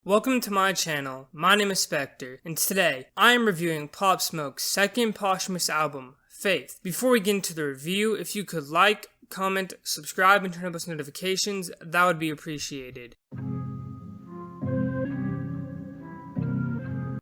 Welcome to my channel. My name is Spectre, and today I am reviewing Pop Smoke's second posthumous album, Faith. Before we get into the review, if you could like, comment, subscribe, and turn on post notifications, that would be appreciated.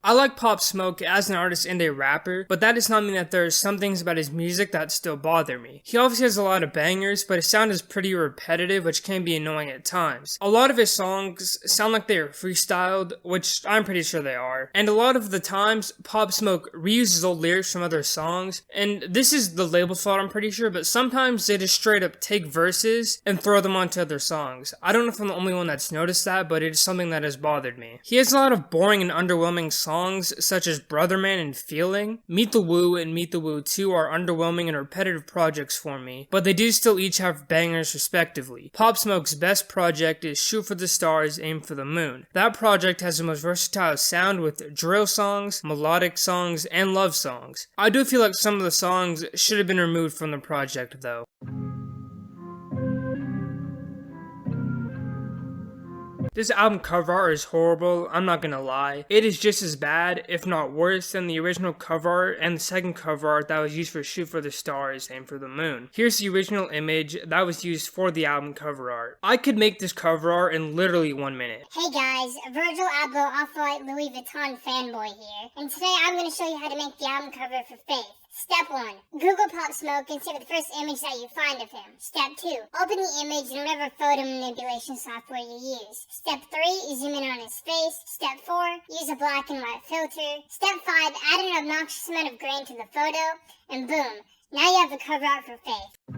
I like Pop Smoke as an artist and a rapper, but that does not mean that there are some things about his music that still bother me. He obviously has a lot of bangers, but his sound is pretty repetitive, which can be annoying at times. A lot of his songs sound like they are freestyled, which I'm pretty sure they are, and a lot of the times, Pop Smoke reuses old lyrics from other songs, and this is the label's fault, I'm pretty sure, but sometimes they just straight up take verses and throw them onto other songs. I don't know if I'm the only one that's noticed that, but it is something that has bothered me. He has a lot of boring and underwhelming songs such as Brother Man and Feeling. Meet the Woo and Meet the Woo 2 are underwhelming and repetitive projects for me, but they do still each have bangers respectively. Pop Smoke's best project is Shoot for the Stars, Aim for the Moon. That project has the most versatile sound with drill songs, melodic songs, and love songs. I do feel like some of the songs should have been removed from the project though. This album cover art is horrible, I'm not gonna lie. It is just as bad, if not worse, than the original cover art and the second cover art that was used for Shoot for the Stars, Aim for the Moon. Here's the original image that was used for the album cover art. I could make this cover art in literally 1 minute. Hey guys, Virgil Abloh Off-White Louis Vuitton fanboy here, and today I'm going to show you how to make the album cover for Faith. Step 1. Google Pop Smoke and save the first image that you find of him. Step 2. Open the image in whatever photo manipulation software you use. Step 3. Zoom in on his face. Step 4. Use a black and white filter. Step 5. Add an obnoxious amount of grain to the photo. And boom. Now you have the cover art for Faith.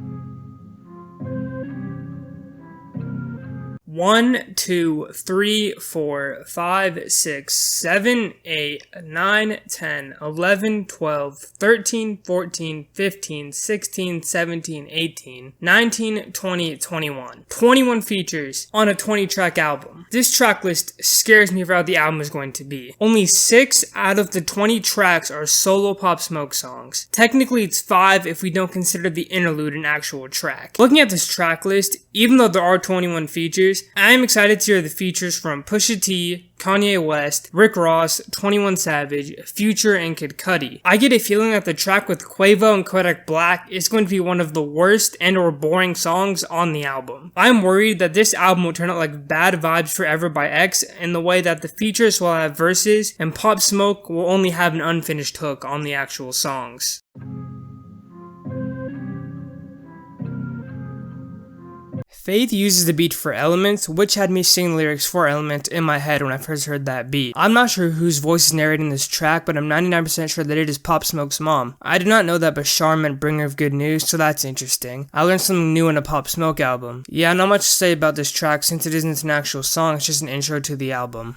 1, 2, 3, 4, 5, 6, 7, 8, 9, 10, 11, 12, 13, 14, 15, 16, 17, 18, 19, 20, 21. 21 features on a 20-track album. This track list scares me for how the album is going to be. Only 6 out of the 20 tracks are solo Pop Smoke songs. Technically it's 5 if we don't consider the interlude an actual track. Looking at this track list, even though there are 21 features, I am excited to hear the features from Pusha T, Kanye West, Rick Ross, 21 Savage, Future, and Kid Cudi. I get a feeling that the track with Quavo and Kodak Black is going to be one of the worst and or boring songs on the album. I am worried that this album will turn out like Bad Vibes Forever by X in the way that the features will have verses and Pop Smoke will only have an unfinished hook on the actual songs. Faith uses the beat for Elements, which had me singing lyrics for Element in my head when I first heard that beat. I'm not sure whose voice is narrating this track, but I'm 99% sure that it is Pop Smoke's mom. I did not know that Bashar meant bringer of good news, so that's interesting. I learned something new in a Pop Smoke album. Yeah, not much to say about this track since it isn't an actual song, it's just an intro to the album.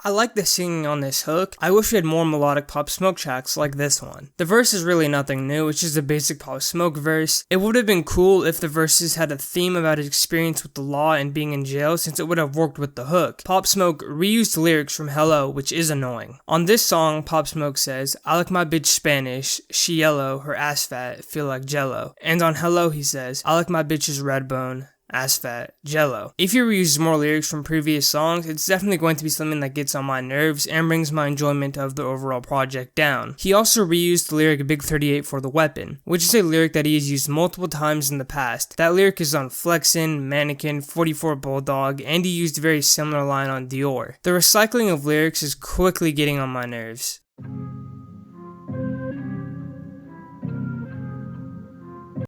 I like the singing on this hook. I wish we had more melodic Pop Smoke tracks like this one. The verse is really nothing new, it's just a basic Pop Smoke verse. It would have been cool if the verses had a theme about his experience with the law and being in jail, since it would have worked with the hook. Pop Smoke reused lyrics from Hello, which is annoying. On this song, Pop Smoke says, I like my bitch Spanish, she yellow, her ass fat, feel like jello. And on Hello he says, I like my bitch's red bone, ass fat, jello. If he reuses more lyrics from previous songs, it's definitely going to be something that gets on my nerves and brings my enjoyment of the overall project down. He also reused the lyric Big 38 for the weapon, which is a lyric that he has used multiple times in the past. That lyric is on Flexin', Mannequin, 44 Bulldog, and he used a very similar line on Dior. The recycling of lyrics is quickly getting on my nerves.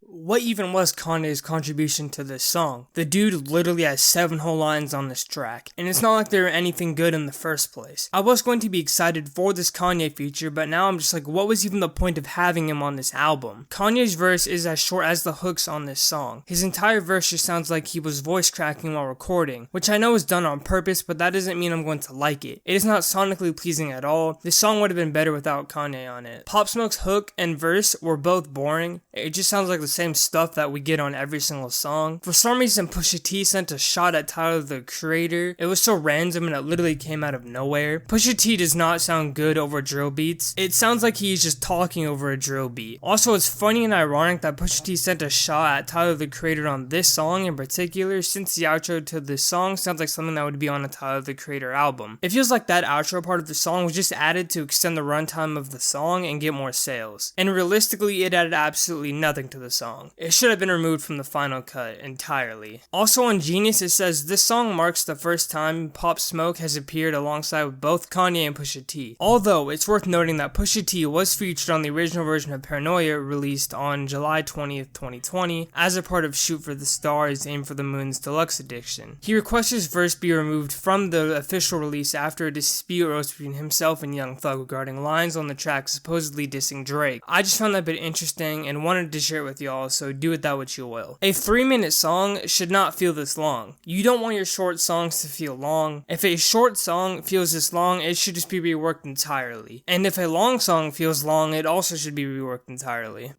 What even was Kanye's contribution to this song? The dude literally has 7 whole lines on this track, and it's not like they were anything good in the first place. I was going to be excited for this Kanye feature, but now I'm just like, what was even the point of having him on this album? Kanye's verse is as short as the hooks on this song. His entire verse just sounds like he was voice cracking while recording, which I know is done on purpose, but that doesn't mean I'm going to like it. It is not sonically pleasing at all. This song would have been better without Kanye on it. Pop Smoke's hook and verse were both boring. It just sounds like the same stuff that we get on every single song. For some reason, Pusha T sent a shot at Tyler the Creator. It was so random and it literally came out of nowhere. Pusha T does not sound good over drill beats. It sounds like he's just talking over a drill beat. Also, it's funny and ironic that Pusha T sent a shot at Tyler the Creator on this song in particular, since the outro to this song sounds like something that would be on a Tyler the Creator album. It feels like that outro part of the song was just added to extend the runtime of the song and get more sales. And realistically, it added absolutely nothing to the song. It should have been removed from the final cut entirely. Also on Genius, it says this song marks the first time Pop Smoke has appeared alongside with both Kanye and Pusha T. Although, it's worth noting that Pusha T was featured on the original version of Paranoia released on July 20th, 2020 as a part of Shoot for the Stars, Aim for the Moon's deluxe edition. He requested his verse be removed from the official release after a dispute arose between himself and Young Thug regarding lines on the track supposedly dissing Drake. I just found that a bit interesting and wanted to share it with y'all, so do with that what you will. A 3-minute song should not feel this long. You don't want your short songs to feel long. If a short song feels this long, it should just be reworked entirely. And if a long song feels long, it also should be reworked entirely.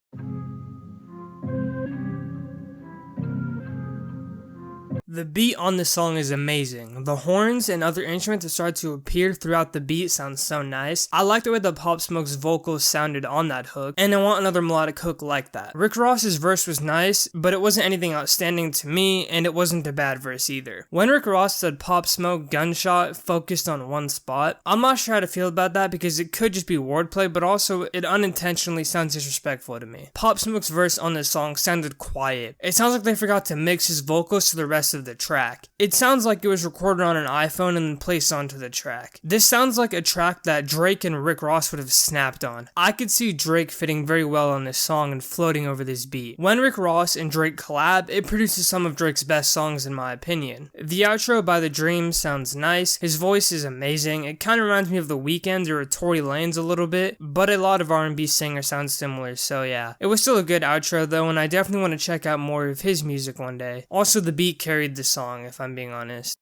The beat on this song is amazing. The horns and other instruments that start to appear throughout the beat sound so nice. I like the way that Pop Smoke's vocals sounded on that hook, and I want another melodic hook like that. Rick Ross's verse was nice, but it wasn't anything outstanding to me, and it wasn't a bad verse either. When Rick Ross said Pop Smoke gunshot focused on one spot, I'm not sure how to feel about that because it could just be wordplay, but also it unintentionally sounds disrespectful to me. Pop Smoke's verse on this song sounded quiet. It sounds like they forgot to mix his vocals to the rest of the track. It sounds like it was recorded on an iPhone and then placed onto the track. This sounds like a track that Drake and Rick Ross would have snapped on. I could see Drake fitting very well on this song and floating over this beat. When Rick Ross and Drake collab, it produces some of Drake's best songs in my opinion. The outro by The Dream sounds nice. His voice is amazing. It kind of reminds me of The Weeknd or Tory Lanez a little bit, but a lot of R&B singers sound similar, so yeah. It was still a good outro though, and I definitely want to check out more of his music one day. Also, the beat carried the song, if I'm being honest.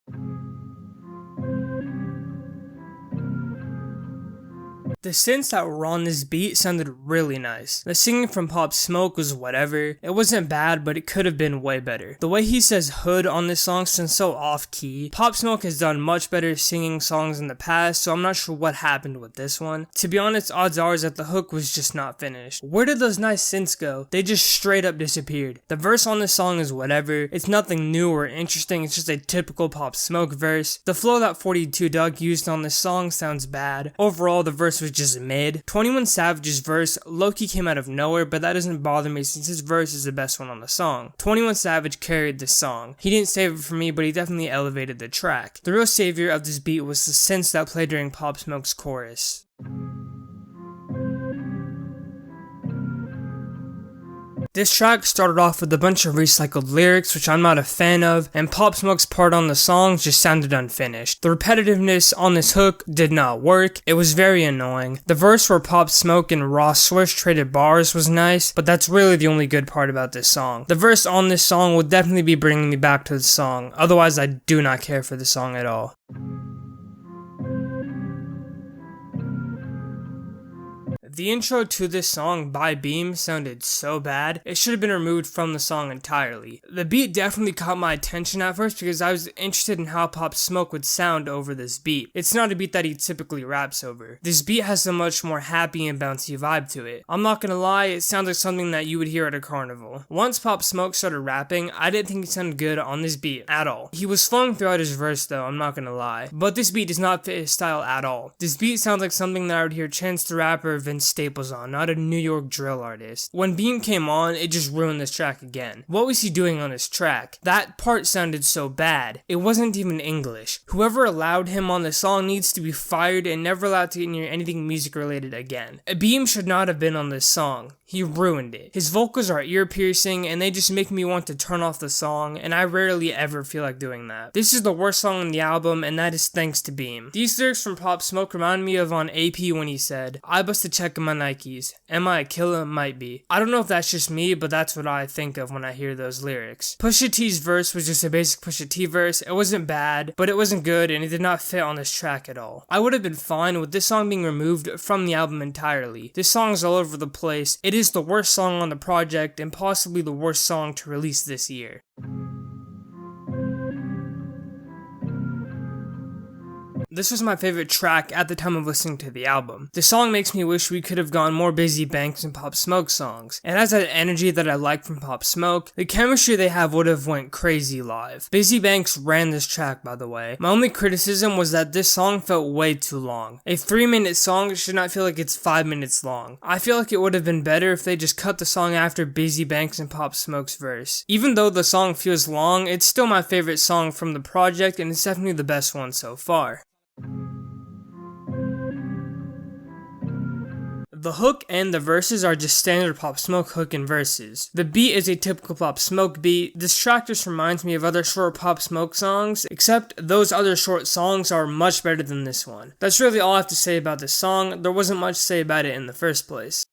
The synths that were on this beat sounded really nice. The singing from Pop Smoke was whatever. It wasn't bad, but it could have been way better. The way he says hood on this song sounds so off-key. Pop Smoke has done much better singing songs in the past, so I'm not sure what happened with this one. To be honest, odds are that the hook was just not finished. Where did those nice synths go? They just straight up disappeared. The verse on this song is whatever. It's nothing new or interesting, it's just a typical Pop Smoke verse. The flow that 42 Dugg used on this song sounds bad. Overall, the verse was just mid. 21 Savage's verse low-key came out of nowhere, but that doesn't bother me since his verse is the best one on the song. 21 Savage carried this song. He didn't save it for me, but he definitely elevated the track. The real savior of this beat was the synths that played during Pop Smoke's chorus. This track started off with a bunch of recycled lyrics, which I'm not a fan of, and Pop Smoke's part on the song just sounded unfinished. The repetitiveness on this hook did not work. It was very annoying. The verse where Pop Smoke and Ross Swish traded bars was nice, but that's really the only good part about this song. The verse on this song will definitely be bringing me back to the song, otherwise I do not care for the song at all. The intro to this song by Beam sounded so bad, it should have been removed from the song entirely. The beat definitely caught my attention at first because I was interested in how Pop Smoke would sound over this beat. It's not a beat that he typically raps over. This beat has a much more happy and bouncy vibe to it. I'm not gonna lie, it sounds like something that you would hear at a carnival. Once Pop Smoke started rapping, I didn't think he sounded good on this beat at all. He was flowing throughout his verse though, I'm not gonna lie. But this beat does not fit his style at all. This beat sounds like something that I would hear Chance the Rapper or Vince Staples on, not a New York drill artist. When Beam came on, it just ruined this track again. What was he doing on this track? That part sounded so bad. It wasn't even English. Whoever allowed him on the song needs to be fired and never allowed to get near anything music related again. Beam should not have been on this song. He ruined it. His vocals are ear piercing and they just make me want to turn off the song, and I rarely ever feel like doing that. This is the worst song on the album, and that is thanks to Beam. These lyrics from Pop Smoke remind me of on AP when he said, "I bust a check checking my Nikes. Am I a killer? Might be. I don't know if that's just me, but that's what I think of when I hear those lyrics. Pusha T's verse was just a basic Pusha T verse. It wasn't bad, but it wasn't good, and it did not fit on this track at all. I would have been fine with this song being removed from the album entirely. This song is all over the place. It is the worst song on the project, and possibly the worst song to release this year. This was my favorite track at the time of listening to the album. The song makes me wish we could have gone more Busy Banks and Pop Smoke songs. It has that energy that I like from Pop Smoke. The chemistry they have would have went crazy live. Busy Banks ran this track, by the way. My only criticism was that this song felt way too long. A 3-minute song should not feel like it's 5 minutes long. I feel like it would have been better if they just cut the song after Busy Banks and Pop Smoke's verse. Even though the song feels long, it's still my favorite song from the project, and it's definitely the best one so far. The hook and the verses are just standard Pop Smoke hook and verses. The beat is a typical Pop Smoke beat. This track just reminds me of other short Pop Smoke songs, except those other short songs are much better than this one. That's really all I have to say about this song. There wasn't much to say about it in the first place.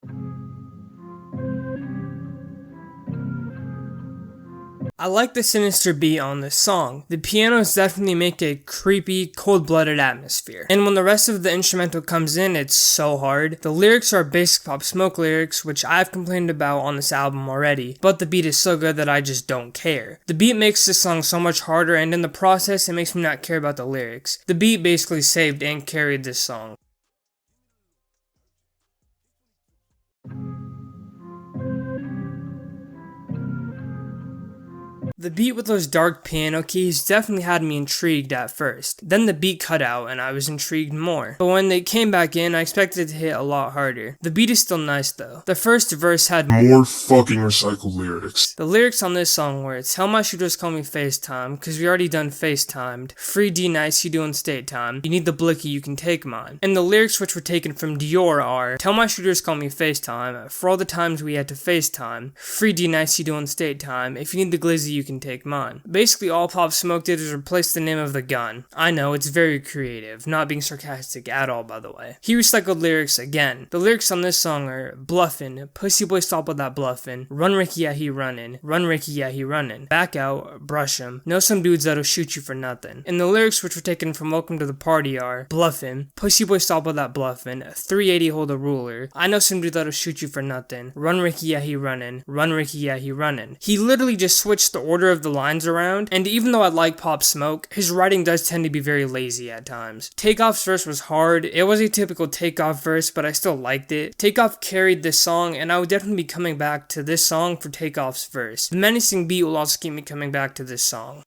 I like the sinister beat on this song. The pianos definitely make a creepy, cold-blooded atmosphere. And when the rest of the instrumental comes in, it's so hard. The lyrics are basic Pop Smoke lyrics, which I've complained about on this album already, but the beat is so good that I just don't care. The beat makes this song so much harder, and in the process, it makes me not care about the lyrics. The beat basically saved and carried this song. The beat with those dark piano keys definitely had me intrigued at first. Then the beat cut out and I was intrigued more. But when they came back in, I expected it to hit a lot harder. The beat is still nice though. The first verse had more fucking recycled lyrics. The lyrics on this song were, tell my shooters call me FaceTime, cause we already done FaceTimed. Free D nice, you doing state time. You need the blicky, you can take mine. And the lyrics which were taken from Dior are, tell my shooters call me FaceTime, for all the times we had to FaceTime. Free D nice, you doing state time. If you need the glizzy, you can take mine. Basically all Pop Smoke did is replace the name of the gun. I know, it's very creative, not being sarcastic at all by the way. He recycled lyrics again. The lyrics on this song are, bluffin', pussy boy stop with that bluffin', run Ricky yeah he runnin', run Ricky yeah he runnin', back out, brush him, know some dudes that'll shoot you for nothing. And the lyrics which were taken from Welcome to the Party are, bluffin', pussy boy stop with that bluffin', 380 hold a ruler, I know some dudes that'll shoot you for nothing, run Ricky yeah he runnin', run Ricky yeah he runnin'. He literally just switched the order of the lines around, and even though I like Pop Smoke, his writing does tend to be very lazy at times. Takeoff's verse was hard. It was a typical Takeoff verse, but I still liked it. Takeoff carried this song, and I would definitely be coming back to this song for Takeoff's verse. The menacing beat will also keep me coming back to this song.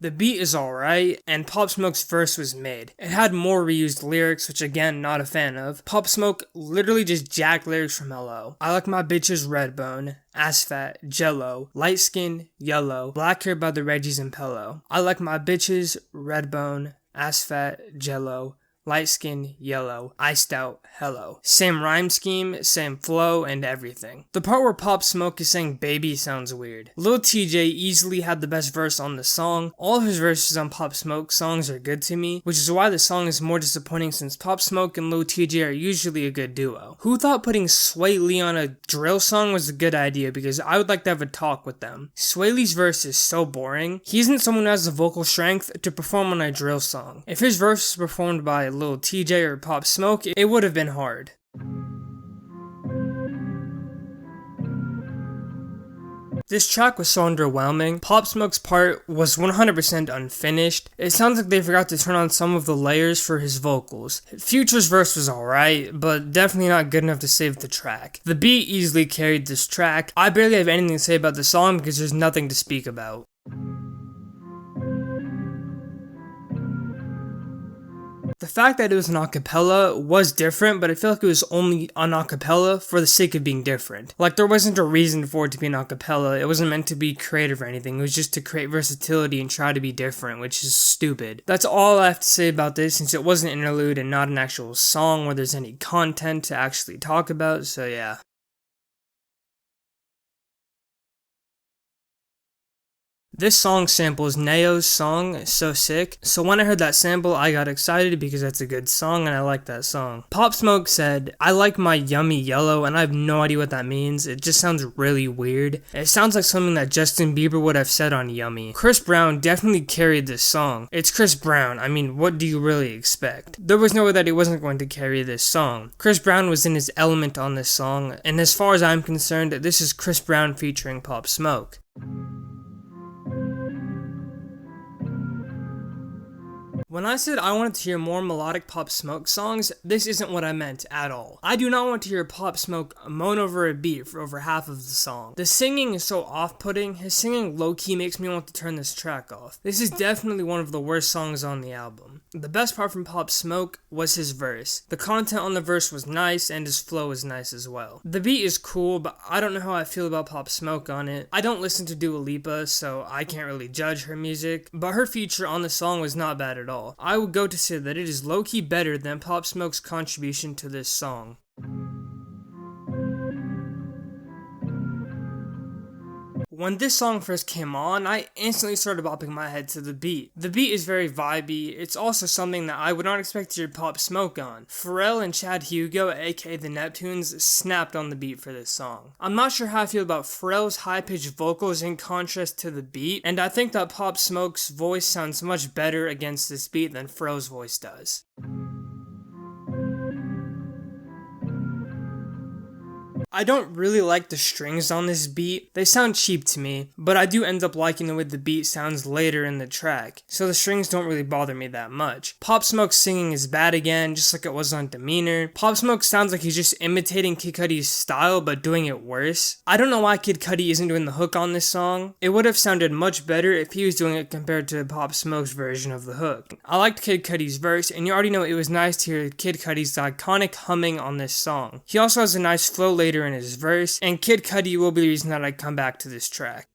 The beat is alright, and Pop Smoke's verse was mid. It had more reused lyrics, which again, not a fan of. Pop Smoke literally just jacked lyrics from Hello. I like my bitches red bone, ass fat, jello, light skin, yellow, black hair by the Reggies and Pillow. I like my bitches red bone, ass fat, jello, light skin, yellow, iced out, hello. Same rhyme scheme, same flow, and everything. The part where Pop Smoke is saying baby sounds weird. Lil TJ easily had the best verse on the song. All of his verses on Pop Smoke songs are good to me, which is why the song is more disappointing since Pop Smoke and Lil TJ are usually a good duo. Who thought putting Sway Lee on a drill song was a good idea, because I would like to have a talk with them. Sway Lee's verse is so boring. He isn't someone who has the vocal strength to perform on a drill song. If his verse was performed by Lil TJ or Pop Smoke, it would have been hard. This track was so underwhelming. Pop Smoke's part was 100% unfinished. It sounds like they forgot to turn on some of the layers for his vocals. Future's verse was alright, but definitely not good enough to save the track. The beat easily carried this track. I barely have anything to say about the song because there's nothing to speak about. The fact that it was an acapella was different, but I feel like it was only an acapella for the sake of being different. Like, there wasn't a reason for it to be an acapella. It wasn't meant to be creative or anything. It was just to create versatility and try to be different, which is stupid. That's all I have to say about this, since it was an interlude and not an actual song where there's any content to actually talk about, so yeah. This song samples Neo's song, So Sick, so when I heard that sample, I got excited because that's a good song and I like that song. Pop Smoke said, "I like my yummy yellow," and I have no idea what that means. It just sounds really weird. It sounds like something that Justin Bieber would have said on Yummy. Chris Brown definitely carried this song. It's Chris Brown, I mean, what do you really expect? There was no way that he wasn't going to carry this song. Chris Brown was in his element on this song, and as far as I'm concerned, this is Chris Brown featuring Pop Smoke. When I said I wanted to hear more melodic Pop Smoke songs, this isn't what I meant at all. I do not want to hear Pop Smoke moan over a beat for over half of the song. The singing is so off-putting, his singing low-key makes me want to turn this track off. This is definitely one of the worst songs on the album. The best part from Pop Smoke was his verse. The content on the verse was nice, and his flow was nice as well. The beat is cool, but I don't know how I feel about Pop Smoke on it. I don't listen to Dua Lipa, so I can't really judge her music, but her feature on the song was not bad at all. I would go to say that it is low-key better than Pop Smoke's contribution to this song. When this song first came on, I instantly started bopping my head to the beat. The beat is very vibey. It's also something that I would not expect to hear Pop Smoke on. Pharrell and Chad Hugo, aka the Neptunes, snapped on the beat for this song. I'm not sure how I feel about Pharrell's high-pitched vocals in contrast to the beat, and I think that Pop Smoke's voice sounds much better against this beat than Pharrell's voice does. I don't really like the strings on this beat. They sound cheap to me, but I do end up liking the way the beat sounds later in the track, so the strings don't really bother me that much. Pop Smoke's singing is bad again, just like it was on Demeanor. Pop Smoke sounds like he's just imitating Kid Cudi's style, but doing it worse. I don't know why Kid Cudi isn't doing the hook on this song. It would have sounded much better if he was doing it compared to Pop Smoke's version of the hook. I liked Kid Cudi's verse, and you already know it was nice to hear Kid Cudi's iconic humming on this song. He also has a nice flow later in his verse, and Kid Cudi will be the reason that I come back to this track.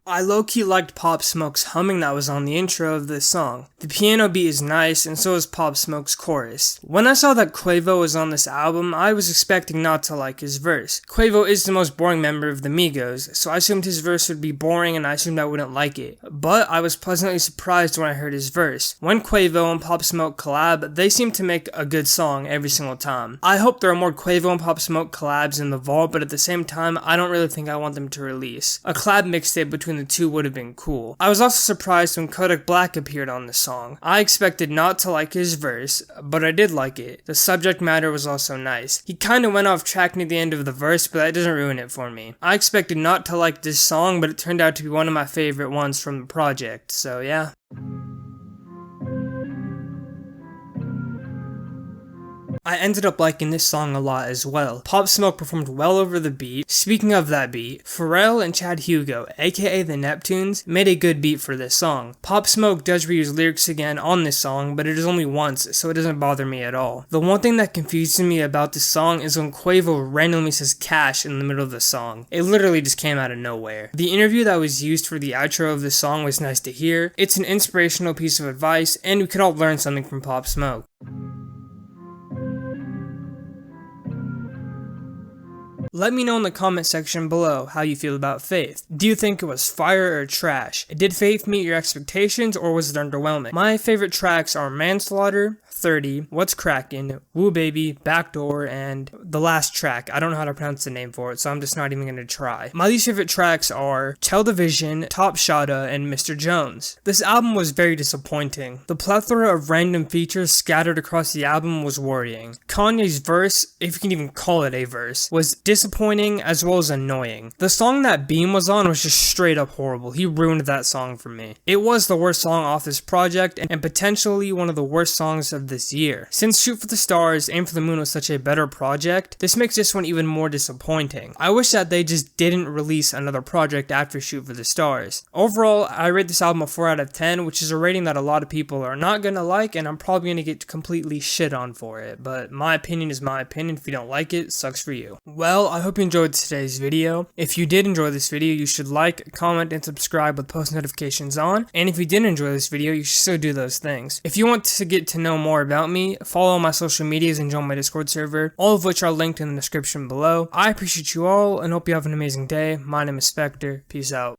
I low-key liked Pop Smoke's humming that was on the intro of this song. The piano beat is nice, and so is Pop Smoke's chorus. When I saw that Quavo was on this album, I was expecting not to like his verse. Quavo is the most boring member of the Migos, so I assumed his verse would be boring and I assumed I wouldn't like it. But I was pleasantly surprised when I heard his verse. When Quavo and Pop Smoke collab, they seem to make a good song every single time. I hope there are more Quavo and Pop Smoke collabs in the vault, but at the same time, I don't really think I want them to release. A collab mixtape between the two would have been cool. I was also surprised when Kodak Black appeared on the song. I expected not to like his verse, but I did like it. The subject matter was also nice. He kinda went off track near the end of the verse, but that doesn't ruin it for me. I expected not to like this song, but it turned out to be one of my favorite ones from the project, so yeah. I ended up liking this song a lot as well. Pop Smoke performed well over the beat. Speaking of that beat, Pharrell and Chad Hugo, aka the Neptunes, made a good beat for this song. Pop Smoke does reuse lyrics again on this song, but it is only once, so it doesn't bother me at all. The one thing that confuses me about this song is when Quavo randomly says cash in the middle of the song. It literally just came out of nowhere. The interview that was used for the outro of this song was nice to hear. It's an inspirational piece of advice, and we could all learn something from Pop Smoke. Let me know in the comment section below how you feel about Faith. Do you think it was fire or trash? Did Faith meet your expectations or was it underwhelming? My favorite tracks are Manslaughter, 30, What's Crackin', Woo Baby, Backdoor, and the last track. I don't know how to pronounce the name for it, so I'm just not even gonna try. My least favorite tracks are Television, Top Shotta, and Mr. Jones. This album was very disappointing. The plethora of random features scattered across the album was worrying. Kanye's verse, if you can even call it a verse, was disappointing as well as annoying. The song that Beam was on was just straight up horrible. He ruined that song for me. It was the worst song off this project and potentially one of the worst songs of this year. Since Shoot for the Stars, Aim for the Moon was such a better project, this makes this one even more disappointing. I wish that they just didn't release another project after Shoot for the Stars. Overall, I rate this album a 4 out of 10, which is a rating that a lot of people are not gonna like, and I'm probably gonna get completely shit on for it, but my opinion is my opinion. If you don't like it, sucks for you. Well, I hope you enjoyed today's video. If you did enjoy this video, you should like, comment, and subscribe with post notifications on, and if you didn't enjoy this video, you should still do those things. If you want to get to know more more about me, follow my social medias and join my Discord server, all of which are linked in the description below. I appreciate you all and hope you have an amazing day. My name is Spectre. Peace out.